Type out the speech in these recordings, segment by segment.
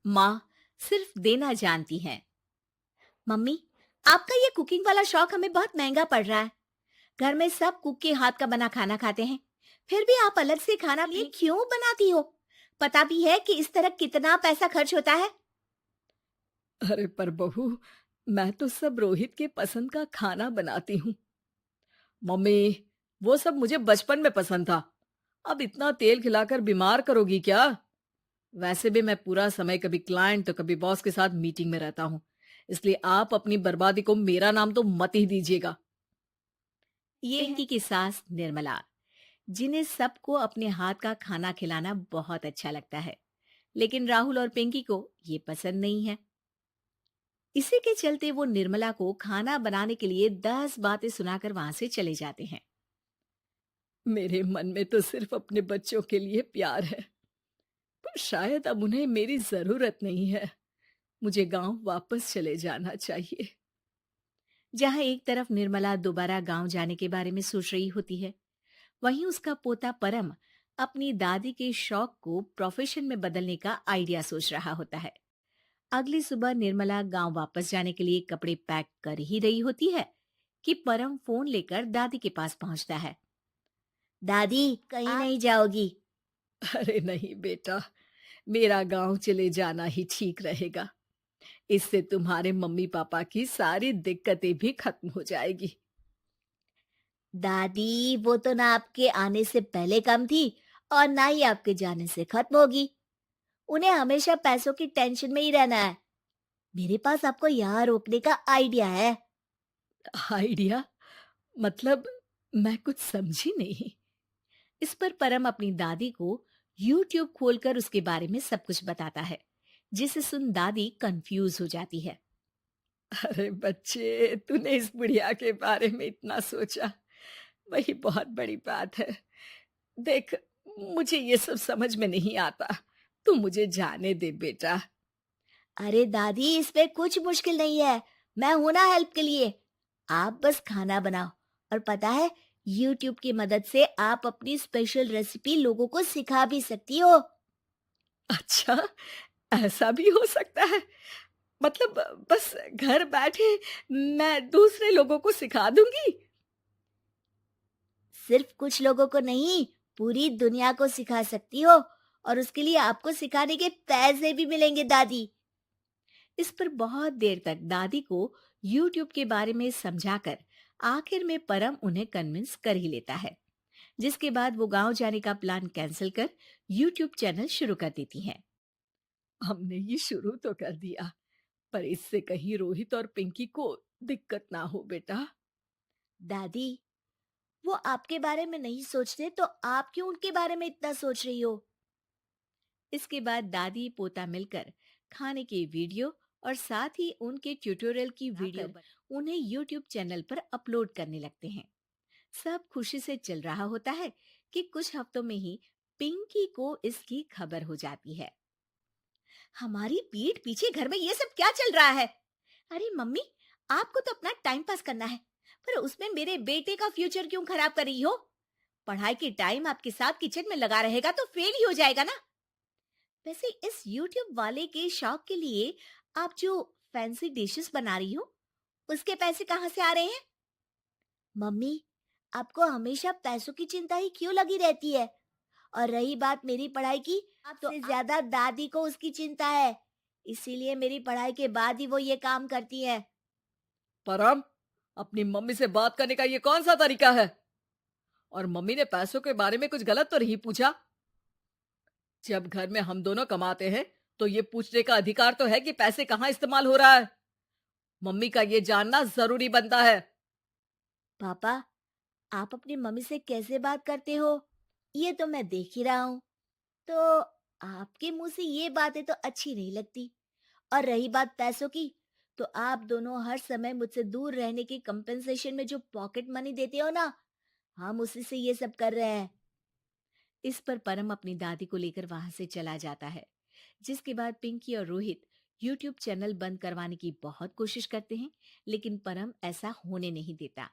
माँ सिर्फ देना जानती हैं। मम्मी, आपका ये कुकिंग वाला शौक हमें बहुत महंगा पड़ रहा है। घर में सब कुक के हाथ का बना खाना खाते हैं, फिर भी आप अलग से खाना ये क्यों बनाती हो? पता भी है कि इस तरह कितना पैसा खर्च होता है। अरे पर बहू, मैं तो सब रोहित के पसंद का खाना बनाती हूँ। मम्मी, वो सब मुझे बचपन में पसंद था। अब इतना तेल खिलाकर बीमार करोगी क्या? वैसे भी मैं पूरा समय कभी क्लाइंट तो कभी बॉस के साथ मीटिंग में रहता हूँ। इसलिए आप अपनी बर्बादी को मेरा नाम तो मत ही दीजिएगा। ये पिंकी की सास निर्मला, जिन्हें सबको अपने हाथ का खाना खिलाना बहुत अच्छा लगता है, लेकिन राहुल और पिंकी को ये पसंद नहीं है। इसी के चलते वो निर्मला को खाना बनाने के लिए 10 बातें सुनाकर वहां से चले जाते हैं। मेरे मन में तो सिर्फ अपने बच्चों के लिए प्यार है, पर शायद अब उन्हें मेरी जरूरत नहीं है। मुझे गांव वापस चले जाना चाहिए। जहां एक तरफ निर्मला दोबारा गांव जाने के बारे में सोच रही होती है, वहीं उसका पोता परम अपनी दादी के शौक को प्रोफेशन में बदलने का आइडिया सोच रहा होता है। अगली सुबह निर्मला गांव वापस जाने के लिए कपड़े पैक कर ही रही होती है कि परम फोन लेकर दादी के पास पहुंचता है। दादी, कहीं नहीं जाओगी? अरे नहीं बेटा, मेरा गांव चले जाना ही ठीक रहेगा। इससे तुम्हारे मम्मी पापा की सारी दिक्कतें भी खत्म हो जाएगी। दादी, वो तो ना आपके आने से पहले कम थी और ना ही आपके जाने से खत्म होगी। उन्हें हमेशा पैसों की टेंशन में ही रहना है। मेरे पास आपको यहाँ रोकने का आइडिया है। आइडिया? मतलब, मैं कुछ समझी नहीं। इस पर परम अपनी दादी को YouTube खोलकर उसके बारे में सब कुछ बताता है, जिसे सुन दादी कंफ्यूज हो जाती है। अरे बच्चे, तूने इस बुढ़िया के बारे में इतना सोचा, वही बहुत बड़ी बात है। देख, मुझे ये सब समझ में नहीं आता। तू मुझे जाने दे बेटा। अरे दादी, इसमें कुछ मुश्किल नहीं है। मैं हूं ना हेल्प के लिए। आप बस खाना बनाओ, और पता है, YouTube की मदद से आप अपनी स्पेशल रेसिपी लोगों को सिखा भी सकती हो। अच्छा, ऐसा भी हो सकता है? मतलब, बस घर बैठे मैं दूसरे लोगों को सिखा दूंगी? सिर्फ कुछ लोगों को नहीं, पूरी दुनिया को सिखा सकती हो, और उसके लिए आपको सिखाने के पैसे भी मिलेंगे दादी। इस पर बहुत देर तक दादी को YouTube के बारे में समझाकर आखिर में परम उन्हें कन्विंस कर ही लेता है, जिसके बाद वो गांव जाने का प्लान कैंसिल कर YouTube चैनल शुरू कर देती हैं। हमने ये शुरू तो कर दिया, पर इससे कहीं रोहित और पिंकी को दिक्कत ना हो बेटा। दादी, वो आपके बारे में नहीं सोचते तो आप क्यों उनके बारे में इतना सोच रही हो? इसके बाद दादी पोता मिलकर खाने की वीडियो और साथ ही उनके ट्यूटोरियल की वीडियो उन्हें YouTube चैनल पर अपलोड करने लगते हैं। सब खुशी से चल रहा होता है कि कुछ हफ्तों में ही पिंकी को इसकी खबर हो जाती है। हमारी पीठ पीछे घर में ये सब क्या चल रहा है? अरे मम्मी, आपको तो अपना टाइम पास करना है, पर उसमें मेरे बेटे का फ्यूचर क्यों खराब कर रही हो? पढ़ाई के टाइम आपके साथ किचन में लगा रहेगा तो फेल ही हो जाएगा ना। वैसे इस YouTube वाले के शौक के लिए आप जो फैंसी डिशेस बना रही हो, उसके पैसे कहाँ से आ रहे हैं? मम्मी, आपको हमेशा पैसों की चिंता ही क्यों लगी रहती है? और रही बात मेरी पढ़ाई की, तो आपसे ज्यादा दादी को उसकी चिंता है। इसीलिए मेरी पढ़ाई के बाद ही वो ये काम करती है। परम, अपनी मम्मी से बात करने का ये कौन सा तरीका है? और मम्मी ने पैसों के बारे में कुछ गलत तो नहीं पूछा? जब घर में हम दोनों कमाते हैं, तो ये पूछने का अधिकार तो है कि पैसे कहाँ इस्तेमाल हो रहा है। मम्मी का ये जानना जरूरी बनता है। पापा, आप अपनी मम्मी से कैसे बात करते हो, ये तो मैं देख ही रहा हूँ। तो आपके मुंह से ये बातें तो अच्छी नहीं लगती। और रही बात पैसों की, तो आप दोनों हर समय मुझसे दूर रहने की कंपेंसेशन में जो पॉकेट मनी देते हो ना, हम उसी से ये सब कर रहे हैं। इस पर परम अपनी दादी को लेकर वहां से चला जाता है, जिसके बाद पिंकी और रोहित YouTube चैनल बंद करवाने की बहुत कोशिश करते हैं, लेकिन परम ऐसा होने नहीं देता।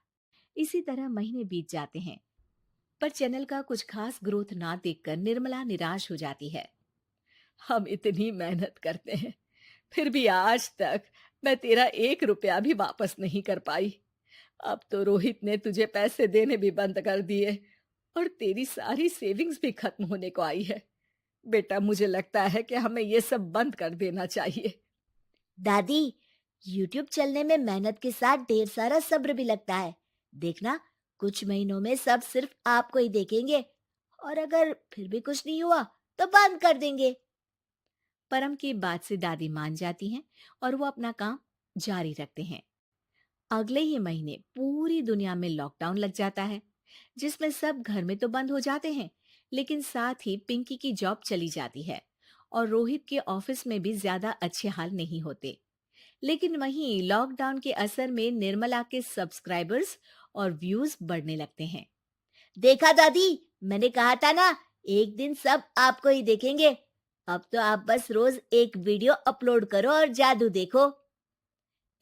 इसी तरह महीने बीत जाते हैं, पर चैनल का कुछ खास ग्रोथ ना देखकर निर्मला निराश हो जाती है। हम इतनी मेहनत करते हैं, फिर भी आज तक मैं तेरा 1 रुपया भी वापस नहीं कर पाई। अब तो रोहित ने तुझे पैसे देने भी बंद कर दिए और तेरी सारी सेविंग्स भी खत्म होने को आई है। बेटा, मुझे लगता है कि हमें ये सब बंद कर देना चाहिए। दादी, यूट्यूब चलने में मेहनत के साथ ढेर सारा सब्र भी लगता है। देखना, कुछ महीनों में सब सिर्फ आपको ही देखेंगे, और अगर फिर भी कुछ नहीं हुआ तो बंद कर देंगे। परम की बात से दादी मान जाती हैं और वो अपना काम जारी रखते हैं। अगले ही महीने पूरी दुनिया में लॉकडाउन लग जाता है, जिसमें सब घर में तो बंद हो जाते हैं, लेकिन साथ ही पिंकी की जॉब चली जाती है और रोहित के ऑफिस में भी ज्यादा अच्छे हाल नहीं होते। लेकिन वहीं लॉकडाउन के असर में निर्मला के सब्सक्राइबर्स और व्यूज बढ़ने लगते हैं। देखा दादी, मैंने कहा था ना, एक दिन सब आपको ही देखेंगे। अब तो आप बस रोज एक वीडियो अपलोड करो और जादू देखो।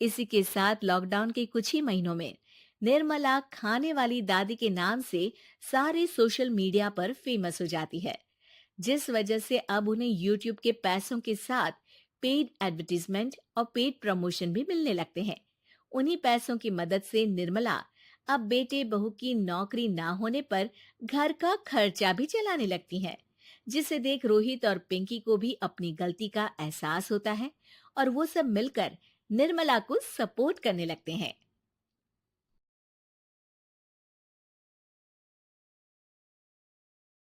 इसी के साथ लॉकडाउन के कुछ ही महीनों में निर्मला खाने वाली दादी के नाम से सारे सोशल मीडिया पर फेमस हो जाती है, जिस वजह से अब उन्हें यूट्यूब के पैसों के साथ पेड एडवर्टीजमेंट और पेड प्रमोशन भी मिलने लगते हैं। उन्हीं पैसों की मदद से निर्मला अब बेटे बहू की नौकरी ना होने पर घर का खर्चा भी चलाने लगती हैं, जिसे देख रोहित और पिंकी को भी अपनी गलती का एहसास होता है और वो सब मिलकर निर्मला को सपोर्ट करने लगते हैं।